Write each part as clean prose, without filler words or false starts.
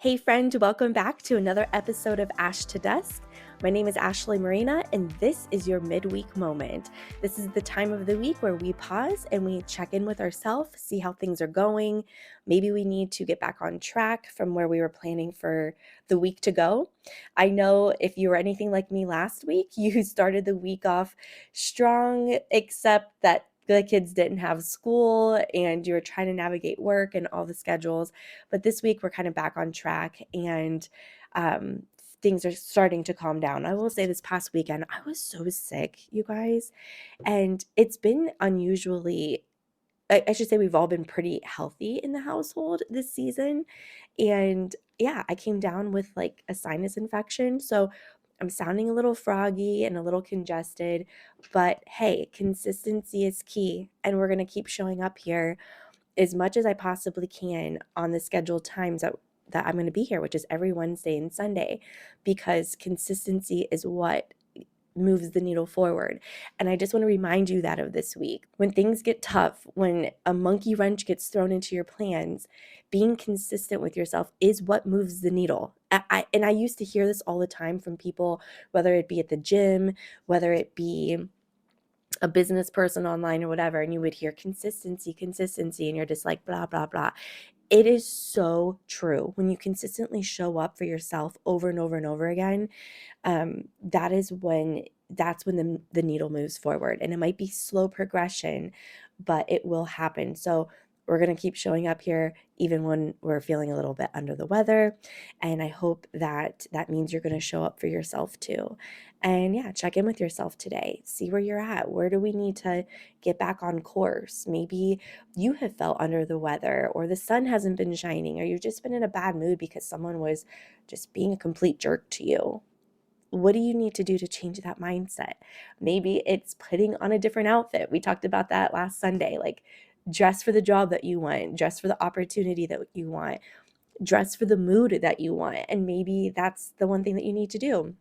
Hey friend, welcome back to another episode of Ash to Dusk. My name is Ashley Morena, and this is your midweek moment. This is the time of the week where we pause and we check in with ourselves, see how things are going. Maybe we need to get back on track from where we were planning for the week to go. I know if you were anything like me last week, you started the week off strong, except that the kids didn't have school and you were trying to navigate work and all the schedules. But this week we're kind of back on track and um, things are starting to calm down. I will say this past weekend, I was so sick, you guys, and it's been unusually. I should say we've all been pretty healthy in the household this season. And yeah, I came down with like a sinus infection. So I'm sounding a little froggy and a little congested. But hey, consistency is key. And we're going to keep showing up here as much as I possibly can on the scheduled times that I'm going to be here, which is every Wednesday and Sunday, because consistency is what moves the needle forward. And I just want to remind you that of this week. When things get tough, when a monkey wrench gets thrown into your plans, being consistent with yourself is what moves the needle. I used to hear this all the time from people, whether it be at the gym, whether it be a business person online or whatever, and you would hear consistency, and you're just like, blah, blah, blah. It is so true. When you consistently show up for yourself over and over and over again, that's when the needle moves forward. And it might be slow progression, but it will happen. So we're going to keep showing up here even when we're feeling a little bit under the weather. And I hope that means you're going to show up for yourself too. And yeah, check in with yourself today. See where you're at. Where do we need to get back on course? Maybe you have felt under the weather, or the sun hasn't been shining, or you've just been in a bad mood because someone was just being a complete jerk to you. What do you need to do to change that mindset? Maybe it's putting on a different outfit. We talked about that last Sunday. Like, dress for the job that you want, dress for the opportunity that you want, dress for the mood that you want. And maybe that's the one thing that you need to do.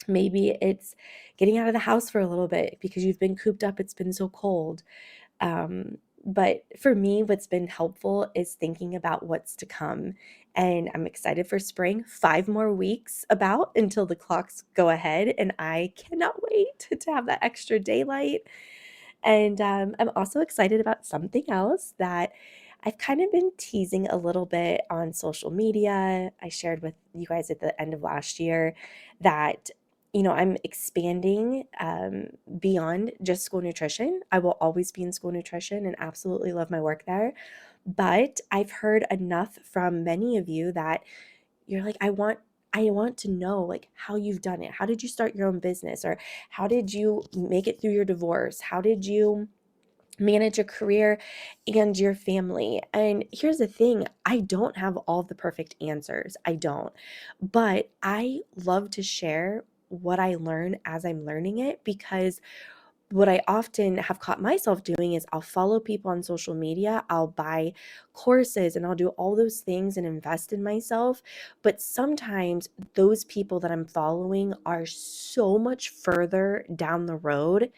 Maybe it's getting out of the house for a little bit because you've been cooped up. It's been so cold. But for me, what's been helpful is thinking about what's to come. And I'm excited for spring. 5 more weeks about until the clocks go ahead. And I cannot wait to have that extra daylight. And I'm also excited about something else that I've kind of been teasing a little bit on social media. I shared with you guys at the end of last year that, I'm expanding beyond just school nutrition. I will always be in school nutrition and absolutely love my work there. But I've heard enough from many of you that you're like, I want to know like how you've done it. How did you start your own business? Or how did you make it through your divorce? How did you manage a career and your family? And here's the thing, I don't have all the perfect answers. I don't. But I love to share what I learn as I'm learning it, because what I often have caught myself doing is I'll follow people on social media, I'll buy courses, and I'll do all those things and invest in myself. But sometimes those people that I'm following are so much further down the road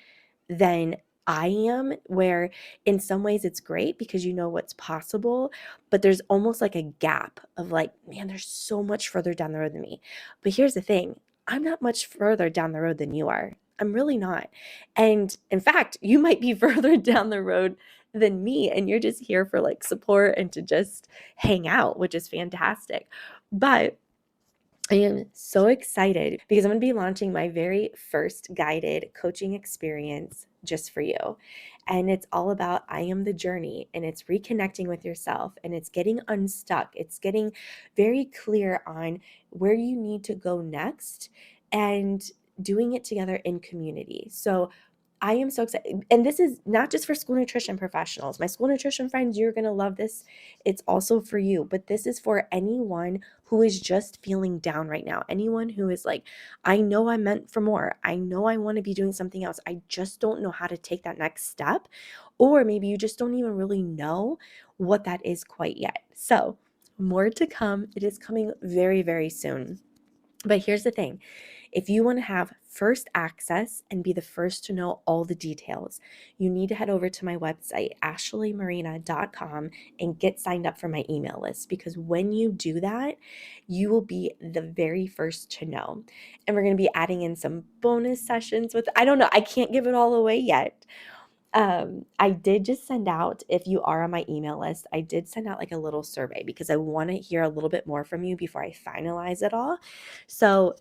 than I am, where in some ways it's great because you know what's possible, but there's almost like a gap of like, man, there's so much further down the road than me. But here's the thing, I'm not much further down the road than you are. I'm really not. And in fact, you might be further down the road than me, and you're just here for like support and to just hang out, which is fantastic. But I am so excited because I'm going to be launching my very first guided coaching experience just for you. And it's all about I am the journey, and it's reconnecting with yourself, and it's getting unstuck. It's getting very clear on where you need to go next and doing it together in community. So I am so excited. And this is not just for school nutrition professionals. My school nutrition friends, you're going to love this. It's also for you. But this is for anyone who is just feeling down right now. Anyone who is like, I know I'm meant for more. I know I want to be doing something else. I just don't know how to take that next step. Or maybe you just don't even really know what that is quite yet. So, more to come. It is coming very, very soon. But here's the thing. If you want to have first access and be the first to know all the details, you need to head over to my website, ashleymorena.com, and get signed up for my email list, because when you do that, you will be the very first to know. And we're going to be adding in some bonus sessions with, I don't know, I can't give it all away yet. I did just send out, if you are on my email list, I did send out like a little survey because I want to hear a little bit more from you before I finalize it all. So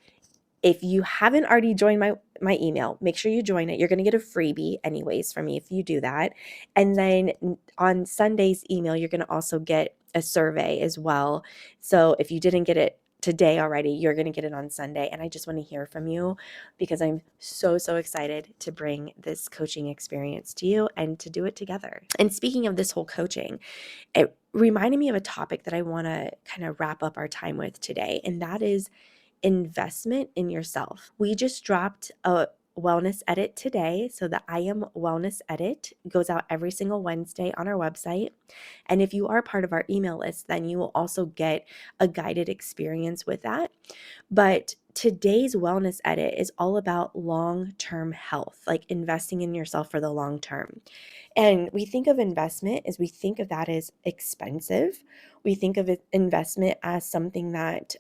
if you haven't already joined my email, make sure you join it. You're going to get a freebie anyways from me if you do that. And then on Sunday's email, you're going to also get a survey as well. So if you didn't get it today already, you're going to get it on Sunday. And I just want to hear from you because I'm so excited to bring this coaching experience to you and to do it together. And speaking of this whole coaching, it reminded me of a topic that I want to kind of wrap up our time with today. And that is investment in yourself. We just dropped a wellness edit today. So the I Am Wellness edit goes out every single Wednesday on our website. And if you are part of our email list, then you will also get a guided experience with that. But today's wellness edit is all about long-term health, like investing in yourself for the long term. And we think of investment as we think of that as expensive. We think of investment as something that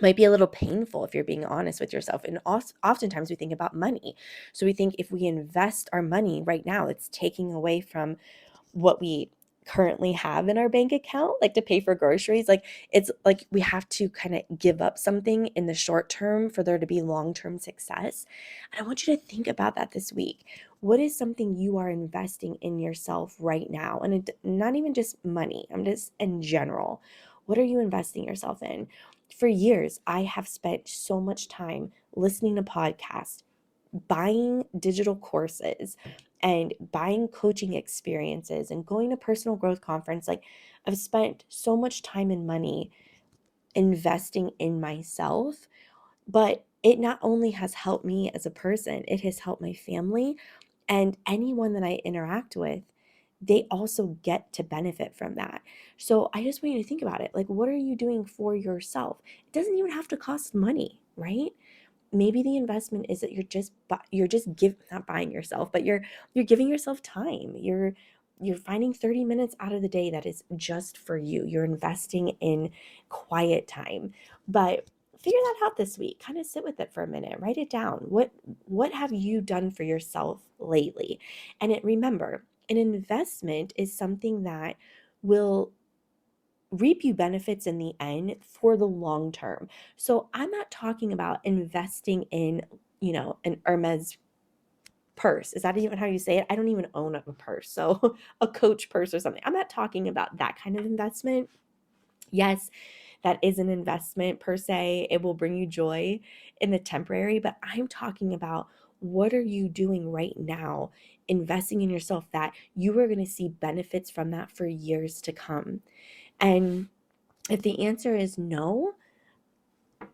might be a little painful if you're being honest with yourself. And oftentimes we think about money. So we think if we invest our money right now, it's taking away from what we currently have in our bank account, like to pay for groceries. Like it's like we have to kind of give up something in the short term for there to be long-term success. And I want you to think about that this week. What is something you are investing in yourself right now? And not even just money, I'm just in general. What are you investing yourself in? For years, I have spent so much time listening to podcasts, buying digital courses, and buying coaching experiences and going to personal growth conference. Like I've spent so much time and money investing in myself, but it not only has helped me as a person, it has helped my family and anyone that I interact with. They also get to benefit from that. So I just want you to think about it. Like, what are you doing for yourself? It doesn't even have to cost money, right? Maybe the investment is that not buying yourself, but you're giving yourself time. You're finding 30 minutes out of the day that is just for you. You're investing in quiet time. But figure that out this week. Kind of sit with it for a minute. Write it down. What have you done for yourself lately? And remember, an investment is something that will reap you benefits in the end for the long term. So I'm not talking about investing in, an Hermes purse. Is that even how you say it? I don't even own a purse. So a Coach purse or something. I'm not talking about that kind of investment. Yes, that is an investment per se. It will bring you joy in the temporary, but I'm talking about, what are you doing right now, investing in yourself that you are going to see benefits from that for years to come. And if the answer is no,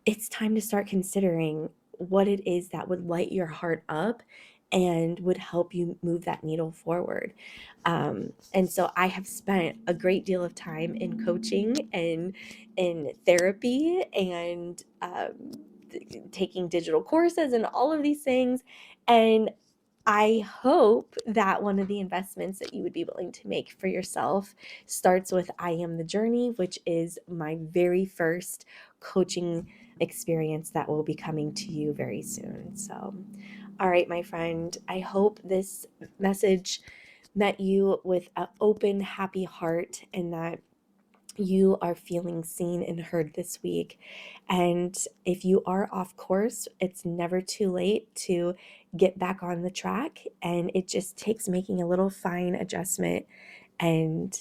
it's time to start considering what it is that would light your heart up and would help you move that needle forward. And so I have spent a great deal of time in coaching and in therapy and taking digital courses and all of these things. And I hope that one of the investments that you would be willing to make for yourself starts with I Am the Journey, which is my very first coaching experience that will be coming to you very soon. So, all right, my friend, I hope this message met you with an open, happy heart and that you are feeling seen and heard this week. And if you are off course, it's never too late to get back on the track. And it just takes making a little fine adjustment, and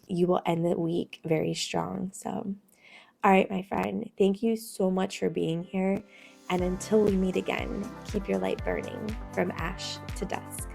you will end the week very strong. So, all right, my friend, thank you so much for being here. And until we meet again, keep your light burning from ash to dusk.